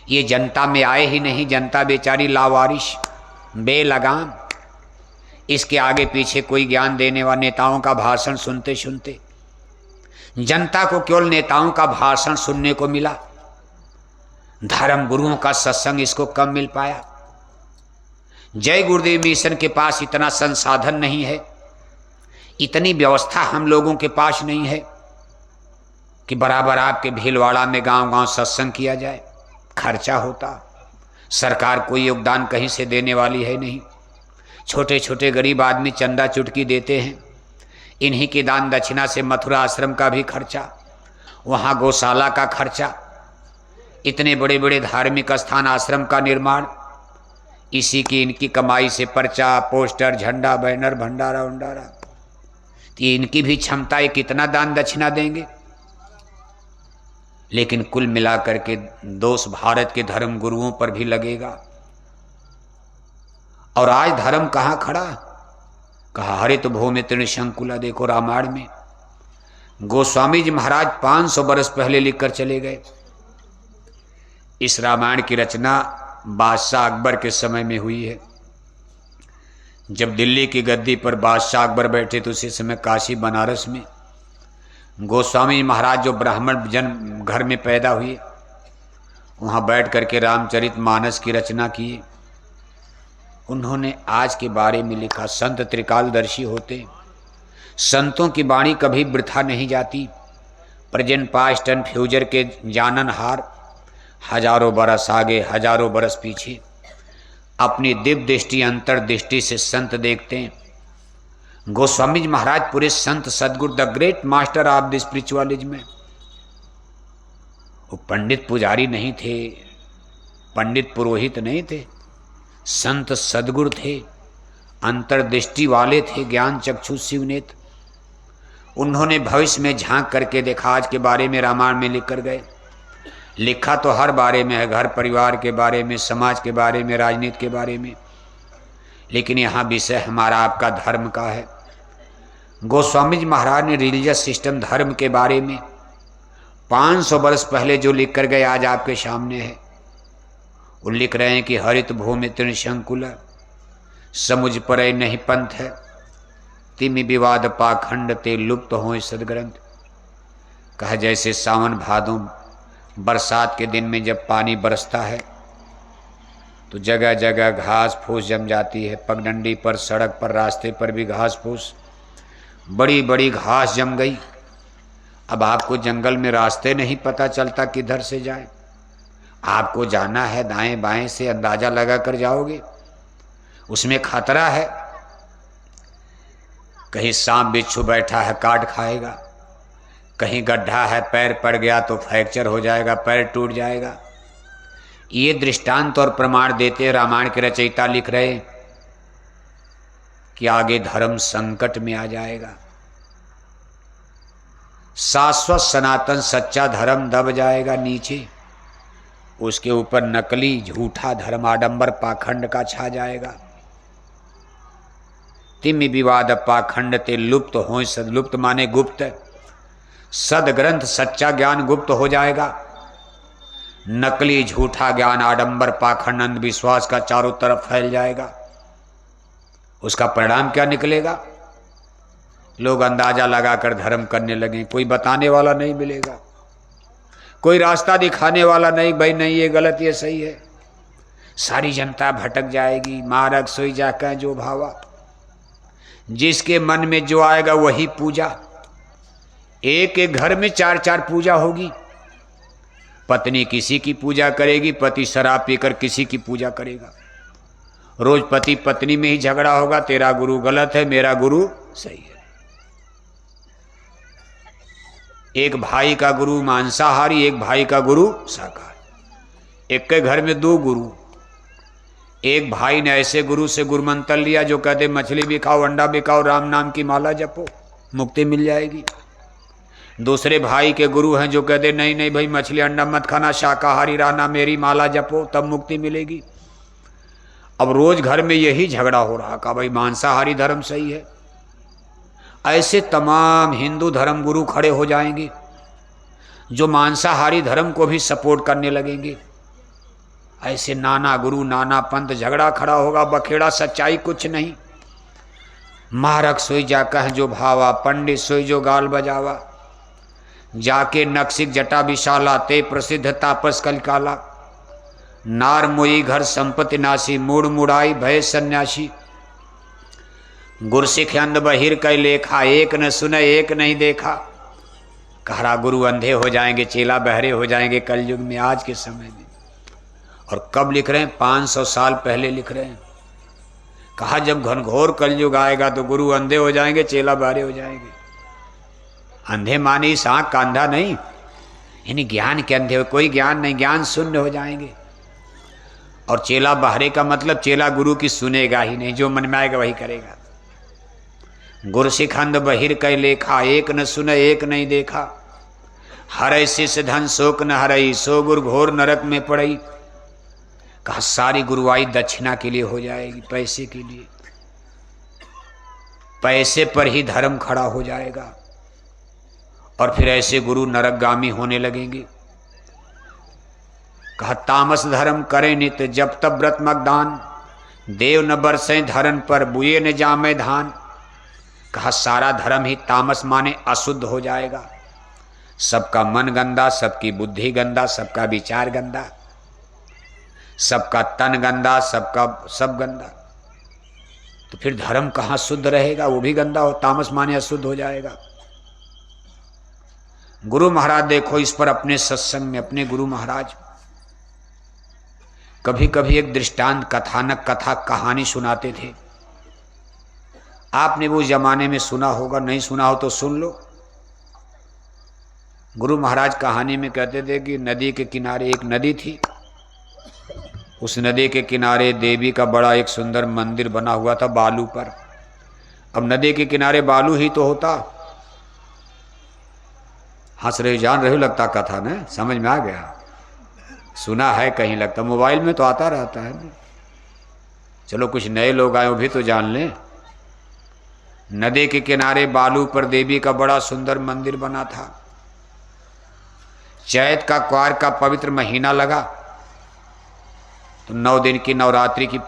ये जनता में आए ही नहीं, जनता बेचारी लावारिश बेलगाम। इसके आगे पीछे कोई ज्ञान देने वाले नेताओं का भाषण सुनते सुनते जनता को केवल नेताओं का भाषण सुनने को मिला, धर्म गुरुओं का सत्संग इसको कम मिल पाया। जय गुरुदेव मिशन के पास इतना संसाधन नहीं है, इतनी व्यवस्था हम लोगों के पास नहीं है कि बराबर आपके भीलवाड़ा में गांव गांव सत्संग किया जाए। खर्चा होता, सरकार कोई योगदान कहीं से देने वाली है नहीं। छोटे छोटे गरीब आदमी चंदा चुटकी देते हैं, इन्हीं की दान दक्षिणा से मथुरा आश्रम का भी खर्चा, वहाँ गौशाला का खर्चा, इतने बड़े बड़े धार्मिक स्थान आश्रम का निर्माण, इसी की इनकी कमाई से पर्चा, पोस्टर, झंडा, बैनर, भंडारा उंडारा। तो इनकी भी क्षमता है, कितना दान दक्षिणा देंगे। लेकिन कुल मिलाकर के दोष भारत के धर्म गुरुओं पर भी लगेगा। और आज धर्म कहाँ खड़ा, कहा हरित भूमि तृणशंकुला। देखो रामायण में गोस्वामी जी महाराज 500 वर्ष पहले लिखकर चले गए। इस रामायण की रचना बादशाह अकबर के समय में हुई है। जब दिल्ली की गद्दी पर बादशाह अकबर बैठे तो उसी समय काशी बनारस में गोस्वामी महाराज जो ब्राह्मण जन्म घर में पैदा हुए, वहाँ बैठ करके रामचरितमानस की रचना की। उन्होंने आज के बारे में लिखा। संत त्रिकालदर्शी होते, संतों की वाणी कभी वृथा नहीं जाती। प्रेजेंट पास्ट एंड फ्यूचर के जाननहार, हजारों बरस आगे हजारों बरस पीछे अपनी दिव्य दृष्टि अंतर्दृष्टि से संत देखते हैं। गोस्वामी जी महाराज पूरे संत सदगुरु, the great master of the spiritualism में। वो पंडित पुजारी नहीं थे, पंडित पुरोहित नहीं थे, संत सदगुरु थे, अंतर्दृष्टि वाले थे, ज्ञान चक्षु शिव नेत्र। उन्होंने भविष्य में झांक करके देखा। आज के बारे में रामायण में लिख कर गए। लिखा तो हर बारे में है, घर परिवार के बारे में, समाज के बारे में, राजनीति के बारे में, लेकिन यहाँ विषय हमारा आपका धर्म का है। गोस्वामी जी महाराज ने रिलीजियस सिस्टम, धर्म के बारे में 500 वर्ष पहले जो लिख कर गए आज आपके सामने है। वो लिख रहे हैं कि हरित भूमि तृणशंकुला, समुझ परै नहीं पंथ है, तिमि विवाद पाखंड ते लुप्त हो सदग्रंथ। कहा जैसे सावन भादों बरसात के दिन में जब पानी बरसता है तो जगह जगह घास फूस जम जाती है। पगडंडी पर, सड़क पर, रास्ते पर भी घास फूस, बड़ी बड़ी घास जम गई। अब आपको जंगल में रास्ते नहीं पता चलता किधर से जाए। आपको जाना है दाएं बाएं से, अंदाजा लगा कर जाओगे, उसमें खतरा है। कहीं सांप बिच्छू बैठा है काट खाएगा, कहीं गड्ढा है पैर पड़ गया तो फ्रैक्चर हो जाएगा, पैर टूट जाएगा। ये दृष्टांत और प्रमाण देते रामायण के रचयिता लिख रहे कि आगे धर्म संकट में आ जाएगा। शाश्वत सनातन सच्चा धर्म दब जाएगा नीचे, उसके ऊपर नकली झूठा धर्म, आडंबर पाखंड का छा जाएगा। तिमि विवाद पाखंड ते लुप्त हो सद, लुप्त माने गुप्त, सदग्रंथ सच्चा ज्ञान गुप्त हो जाएगा। नकली झूठा ज्ञान, आडंबर पाखंड, अंधविश्वास का चारों तरफ फैल जाएगा। उसका परिणाम क्या निकलेगा? लोग अंदाजा लगाकर धर्म करने लगे। कोई बताने वाला नहीं मिलेगा, कोई रास्ता दिखाने वाला नहीं, भाई नहीं ये गलत ये सही है। सारी जनता भटक जाएगी। मारक सोई जाकर जो भावा, जिसके मन में जो आएगा वही पूजा। एक एक घर में 4-4 पूजा होगी। पत्नी किसी की पूजा करेगी, पति शराब पीकर किसी की पूजा करेगा। रोज पति पत्नी में ही झगड़ा होगा, तेरा गुरु गलत है, मेरा गुरु सही है। एक भाई का गुरु मांसाहारी, एक भाई का गुरु शाकाहारी। एक के घर में 2 गुरु। एक भाई ने ऐसे गुरु से गुरुमंत्र लिया जो कहते मछली भी खाओ, अंडा भी खाओ, राम नाम की माला जपो, मुक्ति मिल जाएगी। दूसरे भाई के गुरु हैं जो कहते नहीं नहीं भाई मछली अंडा मत खाना, शाकाहारी रहना, मेरी माला जपो तब मुक्ति मिलेगी। अब रोज घर में यही झगड़ा हो रहा, कहा भाई मांसाहारी धर्म सही है। ऐसे तमाम हिंदू धर्म गुरु खड़े हो जाएंगे जो मांसाहारी धर्म को भी सपोर्ट करने लगेंगे। ऐसे नाना गुरु नाना पंथ झगड़ा खड़ा होगा, बखेड़ा सच्चाई कुछ नहीं। मारक सोई जा कह जो भावा, पंडित सोई जो गाल बजावा। जाके नक्सिक जटा विशाला, ते प्रसिद्ध तापस कल काला। नार मोई घर संपत्ति नासी, मूड मुड़ाई भय सन्यासी। गुरसिख अंध बहिर कै लेखा, एक न सुने एक नहीं देखा। कहरा गुरु अंधे हो जाएंगे, चेला बहरे हो जाएंगे कलयुग में, आज के समय में। और कब लिख रहे हैं? 500 साल पहले लिख रहे हैं। कहा जब घनघोर कलयुग आएगा तो गुरु अंधे हो जाएंगे, चेला बहरे हो जाएंगे। अंधे माने इस आँख का अंधा नहीं, यानी ज्ञान के अंधे हो, कोई ज्ञान नहीं, ज्ञान शून्य हो जाएंगे। और चेला बहरे का मतलब चेला गुरु की सुनेगा ही नहीं, जो मन में आएगा वही करेगा। गुरसिख अंध बहिर कै लेखा, एक न सुने एक नहीं देखा। हरै शिष्य धन शोक न हरई, सो गुरु घोर नरक में पड़ई। कहा सारी गुरुआई दक्षिणा के लिए हो जाएगी, पैसे के लिए। पैसे पर ही धर्म खड़ा हो जाएगा और फिर ऐसे गुरु नरकगामी होने लगेंगे। कहा तामस धर्म करे नित, जब तब व्रत मगदान। देव न बरसें धरन पर, बुए न जामे धान। कहा सारा धर्म ही तामस माने अशुद्ध हो जाएगा। सबका मन गंदा, सबकी बुद्धि गंदा, सबका विचार गंदा, सबका तन गंदा, सबका सब गंदा। तो फिर धर्म कहाँ शुद्ध रहेगा? वो भी गंदा हो, तामस माने अशुद्ध हो जाएगा। गुरु महाराज देखो इस पर अपने सत्संग में, अपने गुरु महाराज कभी कभी एक दृष्टांत कथानक कथा कहानी सुनाते थे। आपने वो जमाने में सुना होगा, नहीं सुना हो तो सुन लो। गुरु महाराज कहानी में कहते थे कि नदी के किनारे एक नदी थी। उस नदी के किनारे देवी का बड़ा एक सुंदर मंदिर बना हुआ था बालू पर। अब नदी के किनारे बालू ही तो होता। हंस रहे, जान रहे हो लगता कथा ना, समझ में आ गया? सुना है कहीं लगता, मोबाइल में तो आता रहता है ना। चलो कुछ नए लोग आए, वो भी तो जान लें। नदी के किनारे बालू पर देवी का बड़ा सुंदर मंदिर बना था। चैत का क्वार का पवित्र महीना लगा तो 9 दिन की नवरात्रि की